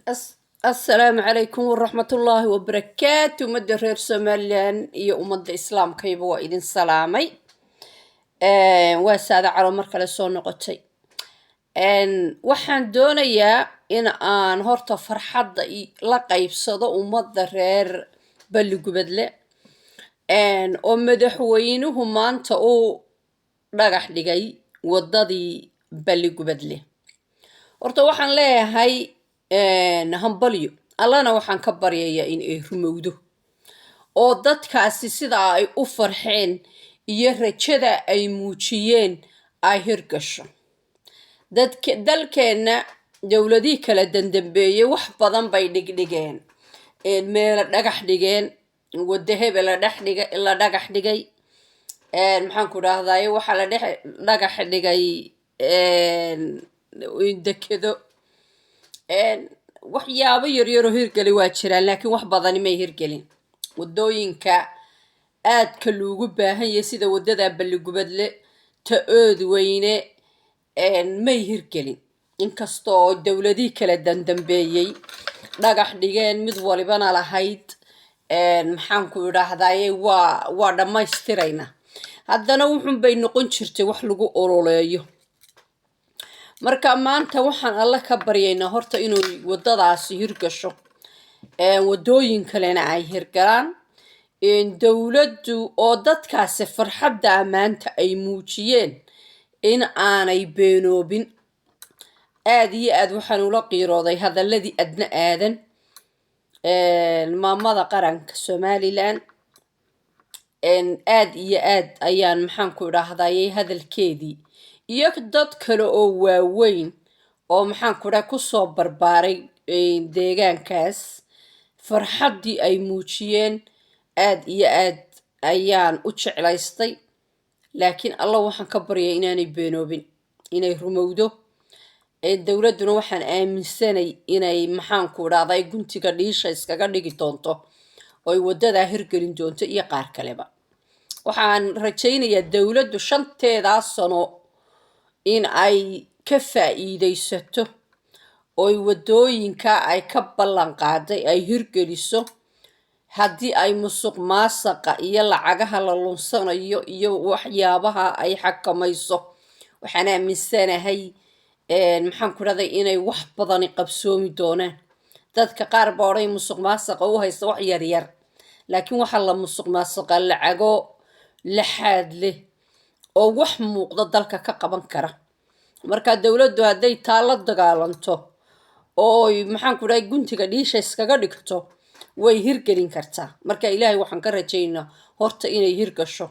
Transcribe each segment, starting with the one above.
السلام عليكم ورحمة الله وبركاته. مدرير سوماليان يا أمد إسلام كيبو وإذن سلامي. واسادة على مركز سون نقطي. waxaan doonayaa in aan horta farxadda la qaybsado ummadda reer Balli-Gubadle oo madaxweynuhu maanta uu dhagax dhigay wadadii Balli-Gubadle. horta waxaan leeyahay hambalyo allana waxaan ka baryayaa in ay rumowdo oo dadkaasi sida ay u farxeen iyo rajada ay muujiyeen ay hirgasho. dalkeena dowladii kala dambeeyay wax badan bay dhigdhigeen meel dhagax dhigeen wada hebel la dhagax dhigay maxaan ku raahdaa waxa la dhagax dhigay dekedo waxyaabo yaryar oo hirgali waa jiraan laakiin wax badan may hirgelin. wadooyinka aadka loogu baahan yahay sida wadada Balli-Gubadle ta Oodweyne may hirgelin inkastoo dowladii kala dambeeyay dhagax dhigeen mid walibana lahayd maxaan ku raahdaa waa dhamaystirayna haddana wuxun bay noqon jirtay wax lagu ololeeyo. marka maanta waxaan alla ka baryaynaa horta inuu wadadaasi hirgasho wadooyin kalena ay hirgalaan dowladdu oo dadkaasi farxadda maanta ay muujiyeen in aanay beenoobin. aad iyo aad waxaan ula qiirooday hadalladii adna aadan maamada qaranka Somaliland aad iyo aad ayaan maxaan ku raahdaa hadalkeedii iyo dad kale oo waaweyn oo maxaan ku raahdaa ku soo barbaaray deegaankaas farxaddii ay muujiyeen aad iyo aad ayaan u jeclaystay. laakiin alla waxaan ka baryaa inaanay beenoobin inay rumowdo dowladduna waxaan aaminsanay inay maxaan ku raahdaa guntiga dhiisha iskaga dhigi doonto oo ay wadada hirgelin doonto iyo qaar kaleba. waxaan rajaynayaa dowladdu 5 sano in ay ka faa'iideysato oo wadooyinka ay ka ballan qaaday ay hirgeliso haddii ay musuqmaasuqa iyo lacagaha la lunsanayo iyo waxyaabaha ay xakamayso. waxaan aaminsanahay maxaan ku raahdaa inay wax badan qabsoomi doonaan. dadka qaar baa oray musuqmaasuqa u haysta wax yar yar laakiin waxa la musuqmaasuqa lacago laxaad leh oo wax muuqda dalka ka qaban kara. marka dowladdu hadday taa la dagaalanto oo maxaan ku raahdaa guntiga dhiisha iskaga dhigto way hirgelin kartaa. marka ilaahay waxaan ka rajaynaa horta inay hirgasho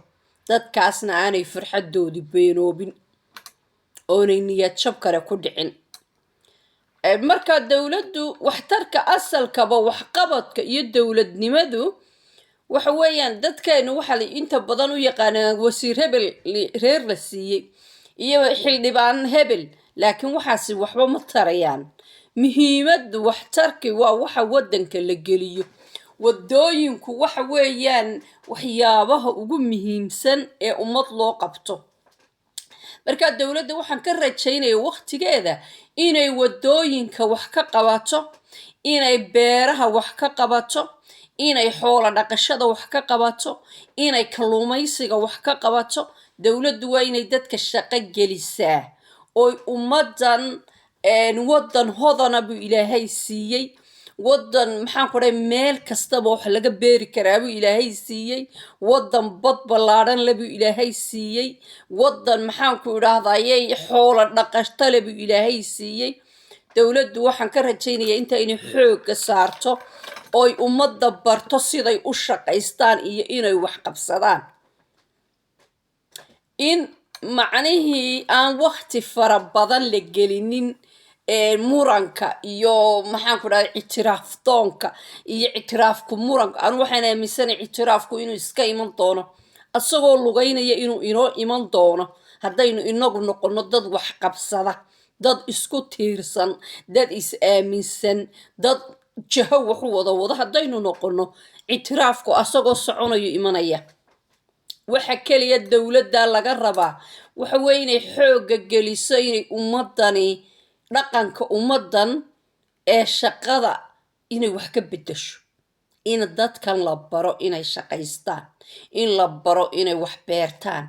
dadkaasna aanay farxadoodii beenoobin oonay niyad jab kale ku dhicin. marka dowladdu waxtarka asalkaba waxqabadka iyo dowladnimadu waxa weeyaan dadkeenu waxa la inta badan u yaqaanaan wasiir hebel reer la siiyey iyo xildhibaan hebel laakiin waxaasi waxba ma tarayaan. muhiimaddu waxtarki waa waxa wadanka la geliyo. wadooyinku waxa weeyaan waxyaabaha ugu muhiimsan ee ummad loo qabto. marka dowladda waxaan ka rajaynayaa waqtigeeda inay wadooyinka wax ka qabato inay beeraha wax ka qabato inay xoolo dhaqashada wax ka qabato inay kalluumaysiga wax ka qabato. dowladdu waa inay dadka shaqo gelisaa oo ummadan wadan hodana buu ilaahay siiyey wadan maxaan ku raahdaa meel kastaba wax laga beeri karaa buu ilaahay siiyey wadan bad ballaaran leh buu ilaahay siiyey wadan maxaan ku raahdaa xoolo dhaqashada leh buu ilaahay siiyey. dowladdu waxaan ka rajaynayaa inta inay xoogga saarto oo ay ummadda barto siday u shaqaystaan iyo inay wax qabsadaan. in macnihii aan waqti fara badan la gelinin muranka iyo maxaan ku raahdaa ictiraaf doonka iyo ictiraafku muranka. aan waxaan aaminsanahay ictiraafku inuu iska iman doono asagoo lugaynaya inuu inoo iman doono haddaynu inagu noqono dad wax qabsada dad isku tiirsan dad is aaminsan dad jaho wax u wada haddaynu noqono ictiraafku asagoo soconayo imanaya. waxa kaliya dowladda laga rabaa waxa weeye inay xoogga geliso inay ummadani dhaqanka ummadan ee shaqada inay wax ka beddesho in dadkan la baro inay shaqaystaan in la baro inay wax beertaan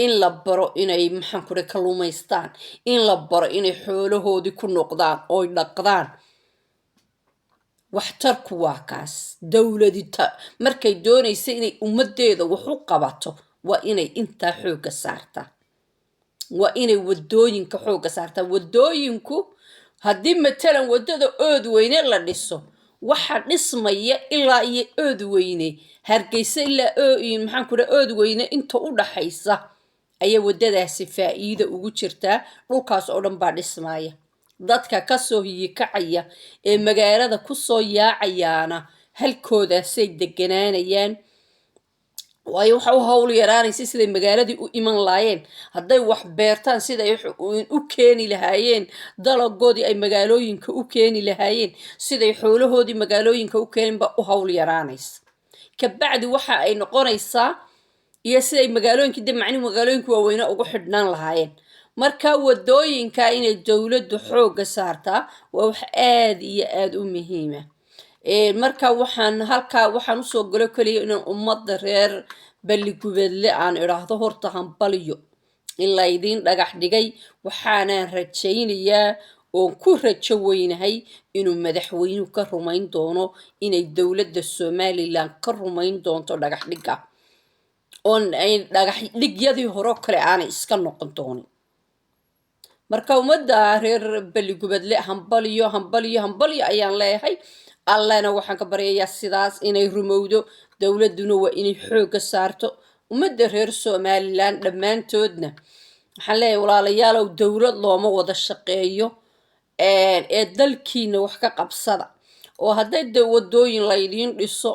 in la baro inay maxaan ku dhahay kalluumaystaan in la baro inay xoolahoodii ku noqdaan oo dhaqdaan waxtarku waa kaas dowladita markay doonaysa inay ummadeeda wax u qabato waa inay intaa xoogga saartaa waa inay wadooyinka xoogga saartaa wadooyinku haddii matalan wadada Oodweyne la dhiso waxa dhismaya ilaa iyo Oodweyne Hargeysa ilaa maxaan ku dhahay Oodweyne inta u dhaxaysa ayaa wadadaasi faa'iido ugu jirtaa dhulkaas oo dhan baa dhismaya dadka ka soo hiyikacaya ee magaalada ku soo yaacayaana halkoodaasay deganaanayaan waayo waxa u hawl yaraanaysa siday magaaladii u iman laayeen hadday wax beertaan siday u keeni lahaayeen dalagoodii ay magaalooyinka u keeni lahaayeen siday xoolahoodii magaalooyinka u keenba u hawl yaraanaysa kabacdi waxa ay noqonaysaa iyo siday magaalooyinka macni magaalooyinka waaweyn ugu xidhnaan lahaayeen marka wadooyinka inay dawladdu xoogga saartaa waa wax aad iyo aad u muhiim ah marka waxaan usoo galo kaliya inaan ummadda reer Balli-Gubadle aan idhaahdo horta hambaliyo in la idin dhagax dhigay waxaanaan rajaynayaa oo ku rajo weynahay inuu madaxweynuhu ka rumayn doono inay dowladda Somaliland ka rumayn doonto dhagax dhiga oo ay dhagax dhigyadii hore kale aan iska noqon doonin marka ummadda reer Balli-Gubadle hambaliyo ayaan leeyahay allana waxaan ka baryayaa sidaas inay rumowdo dowladuna waa inay xoogga saarto ummadda reer Somaliland dhammaantoodna waxaan leeyahay walaalayaalow dowlad looma wada shaqeeyo ee dalkiina wax ka qabsada oo hadday wadooyin la idin dhiso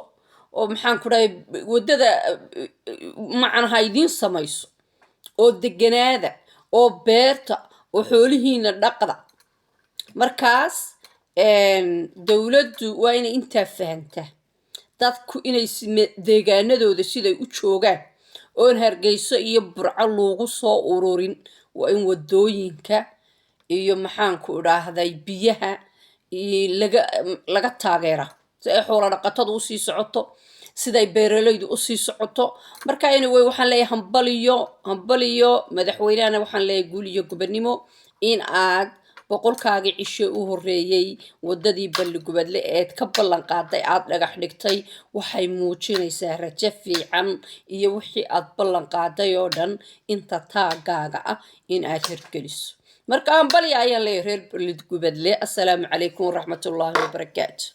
oo maxaan ku dhahay wadada macnaha idin samayso oo deganaada oo beerta oo xoolihiina dhaqda markaas dowladdu waa inay intaa fahantaa dadku inay deegaanadooda siday u joogaan oon Hargeysa iyo Burco loogu soo ururin waa in wadooyinka iyo maxaan ku idhaahday biyaha laga taageera si ay xoolo dhaqatadu u sii socoto siday beeralaydu u sii socoto marka anyway waxaan leeyahay hambaliyo madaxweynahana waxaan leeyahay guul iyo gobonimo in aad boqolkaagi cisho u horeeyay wadadii Balli-Gubadle ee ka ballan qaaday aad dhagax dhigtay waxay muujinaysaa rajo fiican iyo wixii aad ballan qaaday oo dhan inta taagaaga ah in aad hirgeliso marka hambaliyo ayaan leeyahay reer Balli-Gubadle assalaamu calaykum waraxmatullaahi wabarakaatuh